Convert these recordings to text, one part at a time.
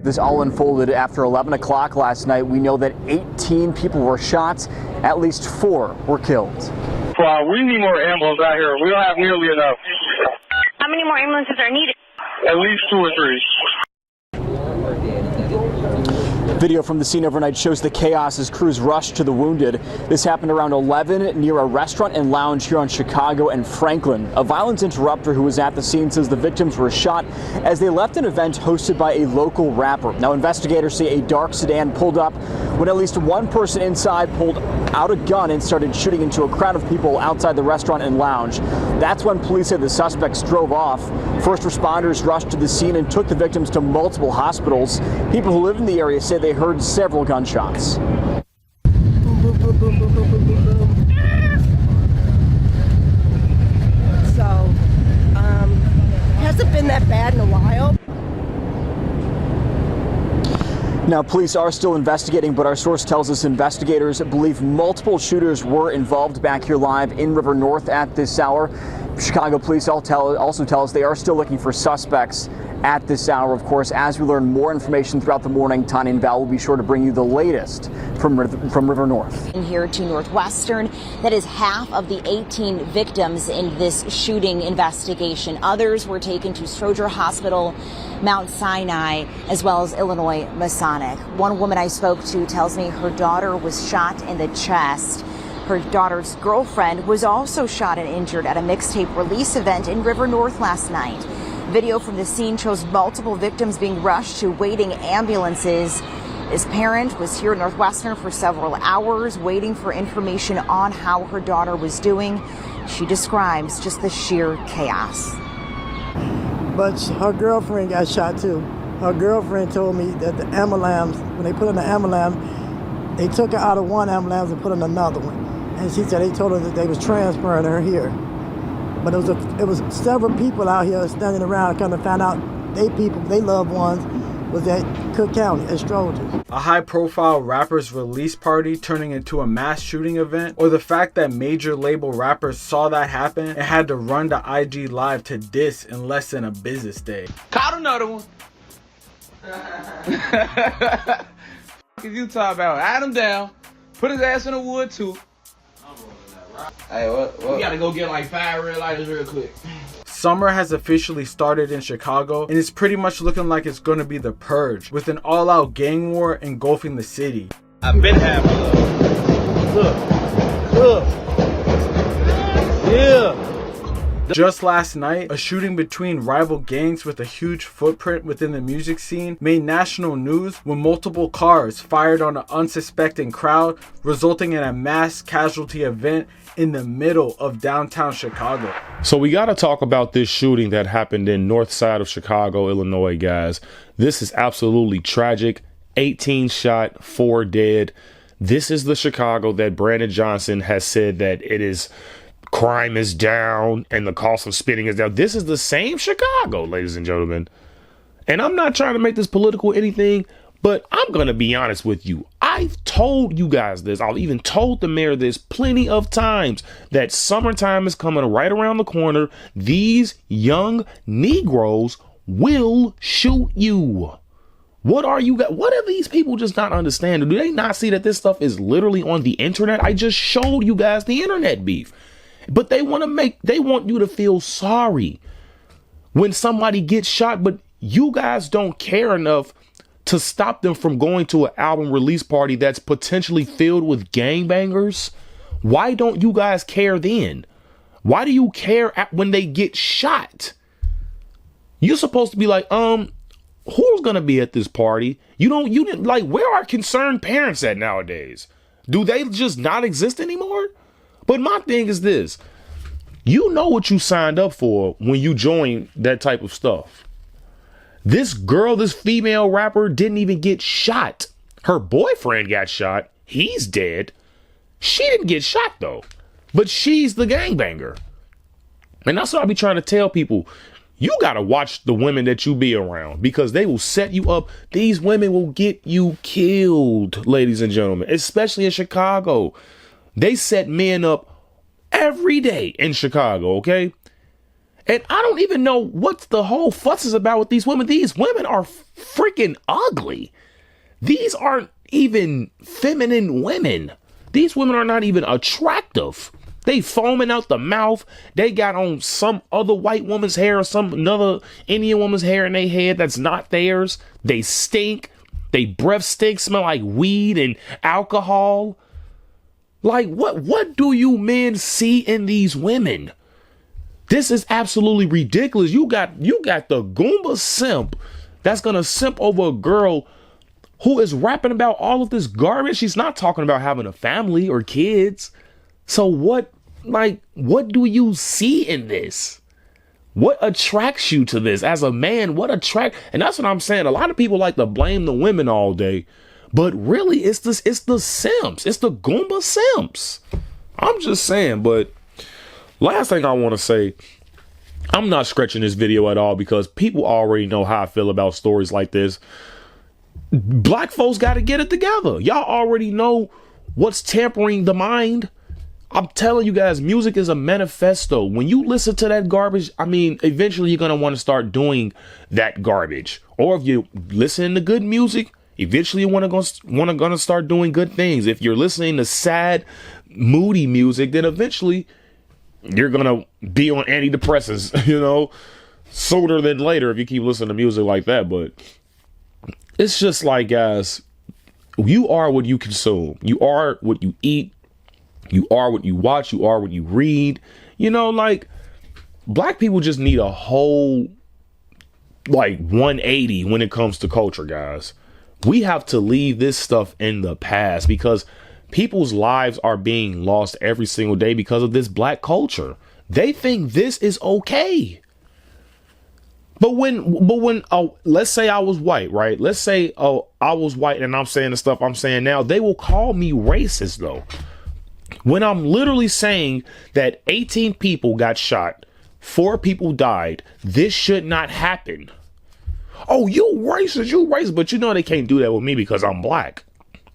This all unfolded after 11 o'clock last night. We know that 18 people were shot. At least 4 were killed. Wow, we need more ambulances out here. We don't have nearly enough. How many more ambulances are needed? At least 2 or 3. Video from the scene overnight shows the chaos as crews rushed to the wounded. This happened around 11 near a restaurant and lounge here on Chicago and Franklin. A violence interrupter who was at the scene says the victims were shot as they left an event hosted by a local rapper. Now, investigators say a dark sedan pulled up when at least one person inside pulled out a gun and started shooting into a crowd of people outside the restaurant and lounge. That's when police said the suspects drove off. First responders rushed to the scene and took the victims to multiple hospitals. People who live in the area say they heard several gunshots. Boom, boom, boom, boom, boom, boom, boom, boom, boom. So, hasn't been that bad in a while. Now, police are still investigating, but our source tells us investigators believe multiple shooters were involved. Back here live in River North at this hour. Chicago police also tell us they are still looking for suspects at this hour. Of course, as we learn more information throughout the morning, Tanya and Val will be sure to bring you the latest from River North. In here to Northwestern, that is half of the 18 victims in this shooting investigation. Others were taken to Stroger Hospital, Mount Sinai, as well as Illinois Masonic. One woman I spoke to tells me her daughter was shot in the chest. Her daughter's girlfriend was also shot and injured at a mixtape release event in River North last night. Video from the scene shows multiple victims being rushed to waiting ambulances. His parent was here at Northwestern for several hours waiting for information on how her daughter was doing. She describes just the sheer chaos. But her girlfriend got shot too. Her girlfriend told me that the ambulance, when they put in the ambulance, they took her out of one ambulance and put in another one. And she said they told her that they was transferring her here. But it was several people out here standing around kind of found out they loved ones was at Cook County at Stroger. A high-profile rapper's release party turning into a mass shooting event, or the fact that major label rappers saw that happen and had to run to IG Live to diss in less than a business day. Caught another one. What you talking about? Add him down. Put his ass in the wood too. Hey, what? We gotta go get like 5 red lighters real quick. Summer has officially started in Chicago, and it's pretty much looking like it's gonna be the purge, with an all-out gang war engulfing the city. I've been having look. Yeah. Just last night, a shooting between rival gangs with a huge footprint within the music scene made national news when multiple cars fired on an unsuspecting crowd, resulting in a mass casualty event in the middle of downtown Chicago. So we got to talk about this shooting that happened in north side of Chicago, Illinois, guys. This is absolutely tragic. 18 shot, 4 dead. This is the Chicago that Brandon Johnson has said that it is crime is down and the cost of spending is down. This is the same Chicago, ladies and gentlemen. And I'm not trying to make this political anything, but I'm going to be honest with you. I've told you guys this. I've even told the mayor this plenty of times that summertime is coming right around the corner. These young Negroes will shoot you. What are you guys? What are these people just not understanding? Do they not see that this stuff is literally on the internet? I just showed you guys the internet beef. But they want you to feel sorry when somebody gets shot, but you guys don't care enough to stop them from going to an album release party that's potentially filled with gangbangers. Why don't you guys care then? Why do you care when they get shot? You're supposed to be like, who's gonna be at this party? You didn't like, where are concerned parents at nowadays? Do they just not exist anymore? But my thing is this, you know what you signed up for when you join that type of stuff. This girl, this female rapper didn't even get shot. Her boyfriend got shot. He's dead. She didn't get shot though, but she's the gangbanger. And that's what I be trying to tell people. You got to watch the women that you be around because they will set you up. These women will get you killed, ladies and gentlemen, especially in Chicago. They set men up every day in Chicago, okay? And I don't even know what the whole fuss is about with these women. These women are freaking ugly. These aren't even feminine women. These women are not even attractive. They foaming out the mouth. They got on some other white woman's hair or another Indian woman's hair in their head that's not theirs. They stink. They breath stink, smell like weed and alcohol. Like, what do you men see in these women? This is absolutely ridiculous. You got the Goomba simp that's gonna simp over a girl who is rapping about all of this garbage. She's not talking about having a family or kids. So what do you see in this? What attracts you to this as a man? And that's what I'm saying. A lot of people like to blame the women all day, but really it's the simps. It's the Goomba simps. I'm just saying. But last thing I want to say, I'm not stretching this video at all because people already know how I feel about stories like this. Black folks got to get it together. Y'all already know what's tampering the mind. I'm telling you guys, music is a manifesto. When you listen to that garbage, I mean, eventually you're going to want to start doing that garbage. Or if you listen to good music, eventually you want to start doing good things. If you're listening to sad, moody music, then eventually you're going to be on antidepressants, sooner than later if you keep listening to music like that. But it's just like, guys, you are what you consume. You are what you eat. You are what you watch. You are what you read. Black people just need a whole 180 when it comes to culture, guys. We have to leave this stuff in the past because people's lives are being lost every single day because of this black culture. They think this is okay. But when let's say I was white, right? Let's say, I was white and I'm saying the stuff I'm saying now, they will call me racist though. When I'm literally saying that 18 people got shot, 4 people died, this should not happen. Oh, you racist, but they can't do that with me because I'm black.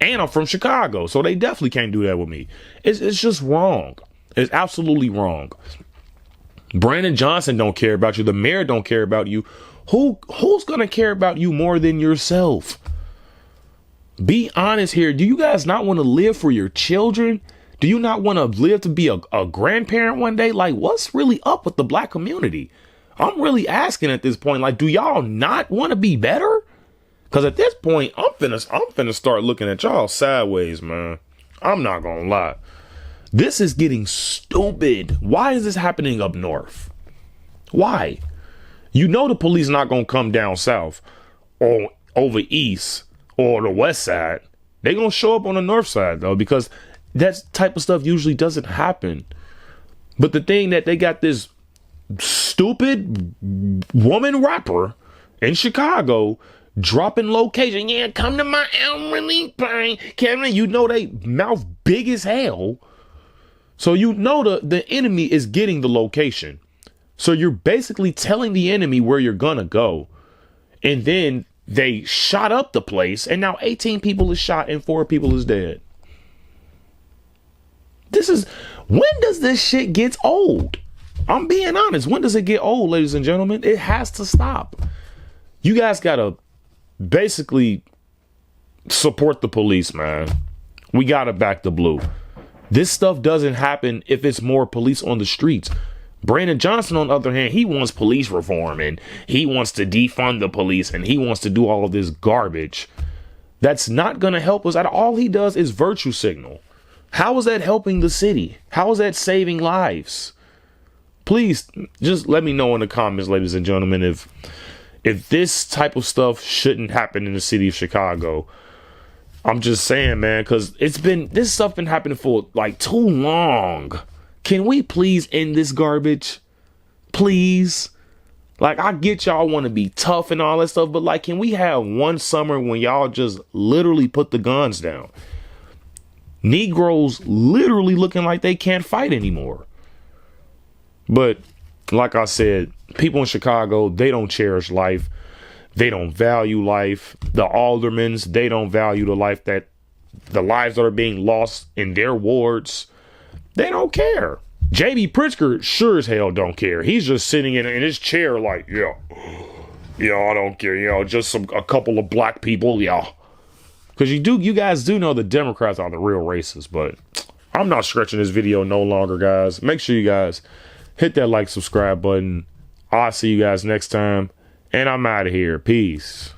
And I'm from Chicago, so they definitely can't do that with me. It's just wrong. It's absolutely wrong. Brandon Johnson don't care about you. The mayor don't care about you. Who's gonna care about you more than yourself? Be honest here. Do you guys not want to live for your children? Do you not want to live to be a grandparent one day? What's really up with the black community? I'm really asking at this point, do y'all not want to be better? Because at this point, I'm finna start looking at y'all sideways, man. I'm not gonna lie. This is getting stupid. Why is this happening up north? Why? The police not gonna come down south or over east or the west side. They gonna show up on the north side though, because that type of stuff usually doesn't happen. But the thing that they got this stupid woman rapper in Chicago dropping location. Yeah, come to my elderly pain. Kevin, they mouth big as hell. So the enemy is getting the location. So you're basically telling the enemy where you're gonna go. And then they shot up the place and now 18 people is shot and 4 people is dead. When does this shit get old? I'm being honest. When does it get old, ladies and gentlemen? It has to stop. You guys gotta basically support the police, man. We gotta back the blue. This stuff doesn't happen if it's more police on the streets. Brandon Johnson, on the other hand, he wants police reform and he wants to defund the police and he wants to do all of this garbage. That's not gonna help us. All he does is virtue signal. How is that helping the city? How is that saving lives? Please just let me know in the comments, ladies and gentlemen, if this type of stuff shouldn't happen in the city of Chicago. I'm just saying, man, because this stuff been happening for too long. Can we please end this garbage? Please. I get y'all want to be tough and all that stuff, but can we have one summer when y'all just literally put the guns down? Negroes literally looking like they can't fight anymore. But like I said, people in Chicago, they don't cherish life. They don't value life. The aldermans, they don't value the lives that are being lost in their wards. They don't care. JB Pritzker sure as hell don't care. He's just sitting in his chair like, yeah, I don't care. Just a couple of black people, yeah. Because you guys do know the Democrats are the real racists, but I'm not stretching this video no longer, guys. Make sure you guys hit that like, subscribe button. I'll see you guys next time, and I'm out of here. Peace.